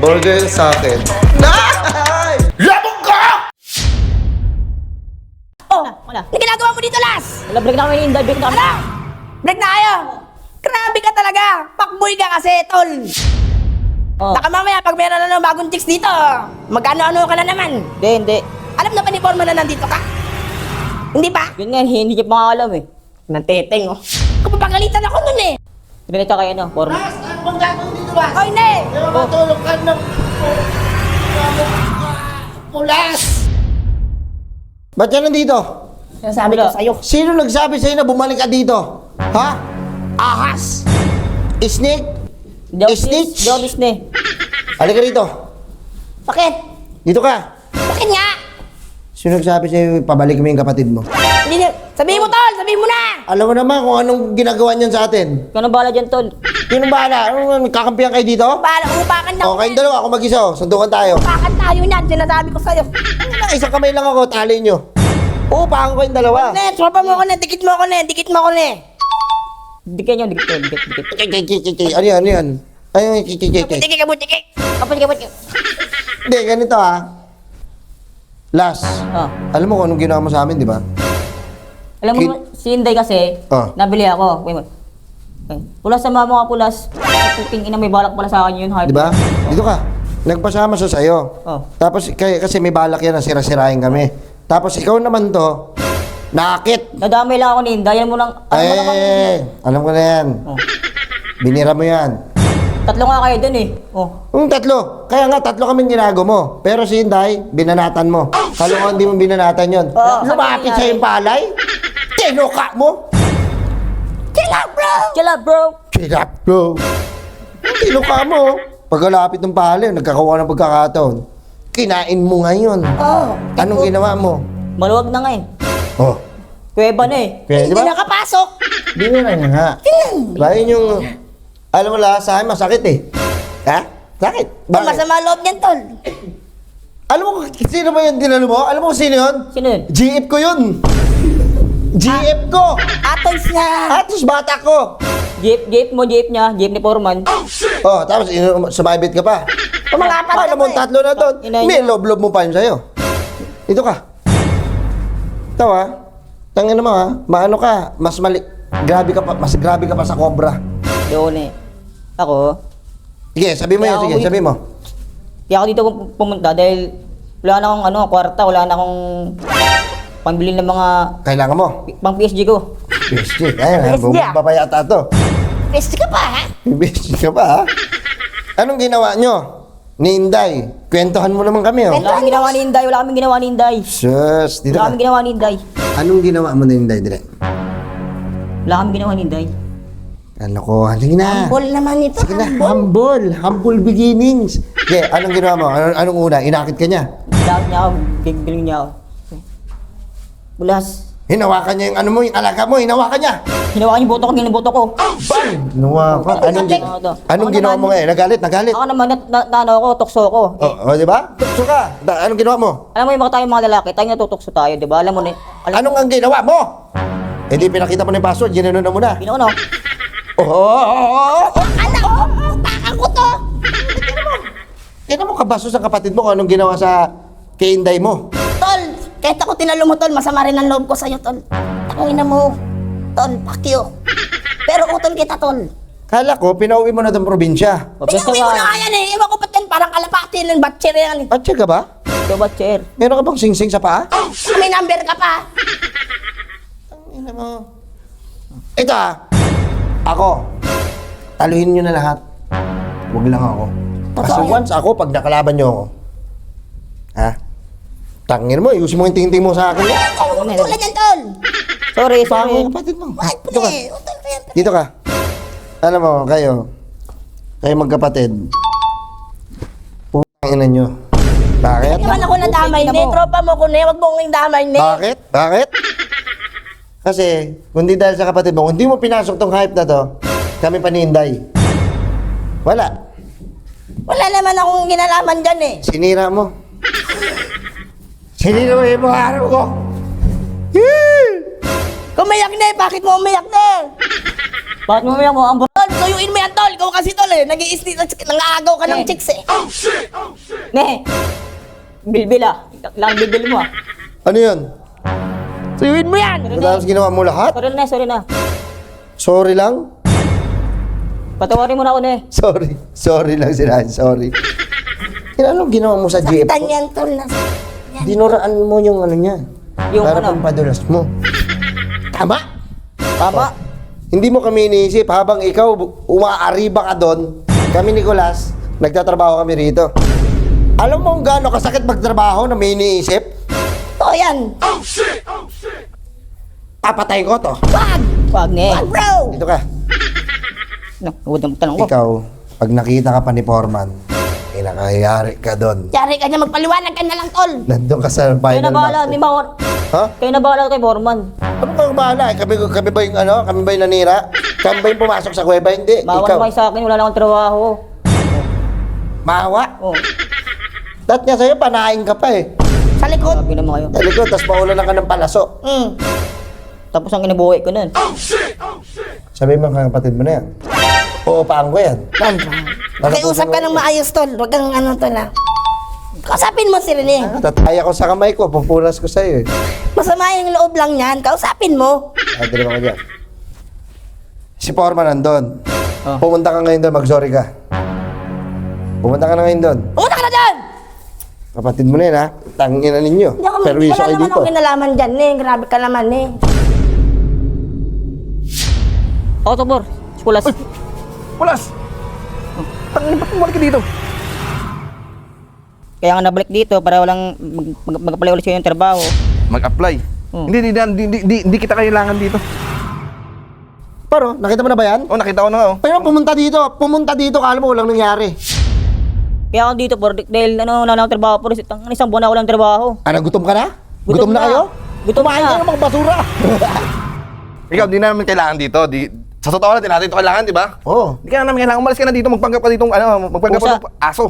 Burger sa akin. Nay! Labog ka! Oh, wala. Ano ginagawa mo dito, Las? Wala, break na kami ni Inday, break na kami. Ano? Break na kayo. Grabe ka talaga. Pakboy ka kasi, tol. Oh. Baka mamaya, pag meron na ng bagong chicks dito, magkano-ano ka na naman. Hindi. Alam na ba ni Forma na nandito ka? Hindi pa? Yun nga, hindi niya pa nga alam eh. Nanteteng, oh. Kapapagalitan ako nun eh. Pinalita kayo ano, forma. Las, ano bang gagawin dito, Las? Oy, ne! Di ba matulog ka ng... Pulas! Ba't yan nandito? Sinasabi ko sa'yo. Sino nagsabi sa'yo na bumalik ka dito? Ha? Ahas? Snake? Hindi ako Snitch? Hindi ako Disney. Halika rito. Bakit? Dito ka. Bakit nga? Sino nagsabi sa'yo pabalik mo yung kapatid mo? Hindi na. Sabihin mo, tol! Sabihin mo na! Alam mo naman kung anong ginagawa niyan sa atin. Ikaw na bahala dyan, tol. Sino bahala? Kakampihan kayo dito? Bahala, upakan na. O, kayong dalawa, ako mag-isa. Sundukan tayo. Upakan tayo niyan. Sinasabi ko sa'yo. Isang kamay lang ako, tali nyo. Uupahan ko kayong dalawa. Ne, tropa mo ko ne. Dikit mo ko ne. Dikit mo ko ne. Dikit nyo, dikit. Ano yan, ano yan? Ay, Dikit ka, dikit. Kapag. Hindi, ganito ha. Last. Oh. Alam mo kung anong ginawa mo sa amin, di ba? Alam mo, si Inday kasi, Oh. nabili ako. Wait mo. Okay. Pulas sa mama nga, pulas. Puting ina, may balak pala sa akin yun. Di ba? Dito ka. Nagpasama siya sa'yo. Oh. Tapos, kasi may balak yan na sira-sirain kami. Tapos, ikaw naman to, nakakit. Nadamay lang ako ni Inday. Alam mo lang, Alam ko na yan. Oh. Binira mo yan. Tatlo nga kayo dun eh. Oh. Yung tatlo. Kaya nga, tatlo kaming ginago mo. Pero si Inday, binanatan mo. Kalungan di mo binanatan yun. Oo, Lumapit sabi sa yung palay. Tinuka mo. Chill out, bro! Chill out, bro. Kirap, bro. Tinuka mo. Pagkalapit ng palay, nagkakawa ng pagkakataon. Kinain mo ngayon. Oh. Anong ginawa mo? Maluwag na nga eh. Oh. Kuweba na eh. Kaya, di Hindi ba? nakapasok. Di mo na nga. Diba yun yung... Alam mo lang, sa akin masakit eh. Ha? Sakit. Bakit? Masama loob niyan, tol. Alam mo sino ba yun dinalo mo? Alam mo kung sino yun? Sino yun? GF ko yun. GF ko. Atoys na. Atos bata ko. Jeep niya, jeep ni Foreman. Oh, tapos sumabit ka pa. Kumalapat Paano ka mo pa eh. tatlo na doon? Inay May niya. loob-loob mo pa yun sa'yo. Ito ka. Ito ha. Tangin mo ha. Maano ka. Mas grabe ka pa sa cobra. Doon eh. Ako, Sige, sabi mo Kaya yan. Sige, ako- sabi mo. kaya ako dito pumunta dahil wala na akong kwarta, wala na akong pambili ng mga Kailangan mo. pang PSG ko. PSG. Ayun ha. PSG ah. Bumaba pa yata to. Pwede ka pa, ha? PSG ka pa ha. Anong ginawa nyo? Ni Inday. Kwentuhan mo naman kami oh. Wala kaming ginawa ni Inday, wala kaming ginawa ni Inday. Sus, dito Wala ka. kaming ginawa ni Inday. Anong ginawa mo ni Inday dire? Wala kaming ginawa ni Inday. Ano ko? Sige na. Ball naman ito. Sige na. Humble. Humble beginnings. Okay, anong ginawa mo? Anong una? Inakit ka niya? Dahil niya ako, giling niya ako. Bulas. Hinawakan niya yung ano mo, yung alaga mo. Hinawakan niya. Hinawakan yung boto ko, ginuboto ko. Bang! Hinawakan. Anong ginawa mo ngayon? Nagalit. Ako naman, ano ako, tukso ko. Oh, di ba? Tukso ka. Anong ginawa mo? Alam mo yung mga tayong mga lalaki, tayong natutukso tayo, di ba? Alam mo na, Anong ang ginawa mo? Eh di pinakita mo na yung password. Ginano na muna. Pinuno. Oh! Ala ko! Takan ko to! Tignan mo kabasos ang kapatid mo kung anong ginawa sa kay Inday mo. Tol, kahit ako tinalo mo, tol, masama rin ang loob ko sa'yo, tol. Takangin na mo. Tol, pakyo. Pero utol kita, tol. Kala ko, pinauwi mo na itong probinsya. Pabesta Pinauwi ko na ka. nga yan eh. Iwan ko ba't yan? Parang kalapati ng batcher yan eh. At ka ba? Ito ba, chair? Meron ka bang singsing sa paa? May number ka pa. Ina mo. Ito ah. Ako. Taluhin nyo na lahat. Huwag lang ako. Kasi Totoo yan. once ako, pag nakalaban nyo ako. Ha? Tangin mo, ayusin mo yung tingting mo sa akin. Tulad yan, tol. Sorry, Pango sorry. yung kapatid mo. Ay, Dito ka. puli. Utol ko yan. Dito ka. Alam mo, kayo magkapatid. Putangin nyo. Bakit? Hindi naman ako nadamay Tingnan ni. mo. Tropa mo ko ni. Huwag mong damay ni. Bakit? Bakit? Kasi, kung di dahil sa kapatid mo, kung di mo pinasok tong hype na to, kami pa ni Inday. Wala. Wala naman akong ginalaman dyan eh. Sinira mo. Sinira mo yung mga araw ko. Kumayak na eh. Bakit mo umiyak na eh? Bakit mo mo ang Tol, suyuin mo yan, tol. Ikaw kasi, tol, eh. Nang-aagaw ka ng chicks, eh. Ne! Bilbil ah. Lang bilbil mo ah. Ano yun? Suyuin mo yan. Matapos ginawa mo lahat? Sorry na. Sorry lang? Patawarin mo na ako, ne. Sorry lang sinahin, sorry. Anong ginawa mo sa GF Saktan ko? yan, tol. Dinuraan mo yung ano niya. Yung para ano? pampadulas mo. Tama? Tama. Hindi mo kami iniisip habang ikaw umaariba ka doon. Kami ni Nicolas, nagtatrabaho kami rito. Alam mo kung gaano kasakit magtrabaho na may iniisip? Totoo yan. Papatayin ko to. Wag! Wag, ne. Wag, bro! Dito ka. Huwag na tanong ko. Ikaw, pag nakita ka pa ni Foreman, nakayari ka doon. Yari ka niya, magpaliwanag ka na lang, tol. Nandun ka sa Kayo na final bahala, match. di ba? Ha? Kayo na bahala kay Foreman. Ano bang bahala? Kami ba yung ano? Kami ba yung nanira? Kami ba yung pumasok sa kuweba? Hindi. Maawa Ikaw. naman kayo sa akin, wala na akong trabaho. Maawa? Oh, Dahil nga sa'yo, panahin ka pa eh. Sa likod. sabi naman kayo. Dali ko, tapos maulan ka ng palaso. Tapos ang kinabuhay ko nun. Sabi mo kang kapatid mo na yan. Oo, paan ko yan. Tol, pakiusap ka ng maayos, tol. Huwag kang ano, tol, ha. Kausapin mo si Rene. Tataya ko sa kamay ko, pupunas ko sa'yo eh. Masama yung loob lang yan. Kausapin mo. Dali mo ka dyan. Si Foreman nandun. Oh. Pumunta ka ngayon doon, mag-sorry ka. Pumunta ka na ngayon doon. Pumunta ka na dyan! Kapatid mo na yan ha. Tangin na ninyo. Hindi ako Perwiso wala kayo naman dito. akong kinalaman dyan, eh. Grabe ka naman, eh. Ako to, Bor. Sikulas. Pulas! Tangin, ba't bumalik ka dito? Kaya nga nabalik dito para walang magpalay ulit siya yung trabaho. Mag-apply. Oh. Hindi kita kailangan dito. Pero, nakita mo na ba yan? Oh, nakita ko na nga oh. Pero pumunta dito, kala mo walang nangyari. Kaya ako dito, Bor, dahil ano, wala na akong trabaho, Bor. Isang buwan na walang trabaho. Ano, gutom ka na? Gutom na kayo? Gutom Kumain na. kayo ng mga basura. Ikaw, di namin kailangan dito. Sa totoo lang, di natin ito kailangan, di ba? Oo. Di ka namin kailangan. Umalis ka na dito, magpanggap ka dito, magpanggap ka Pusa. ng aso.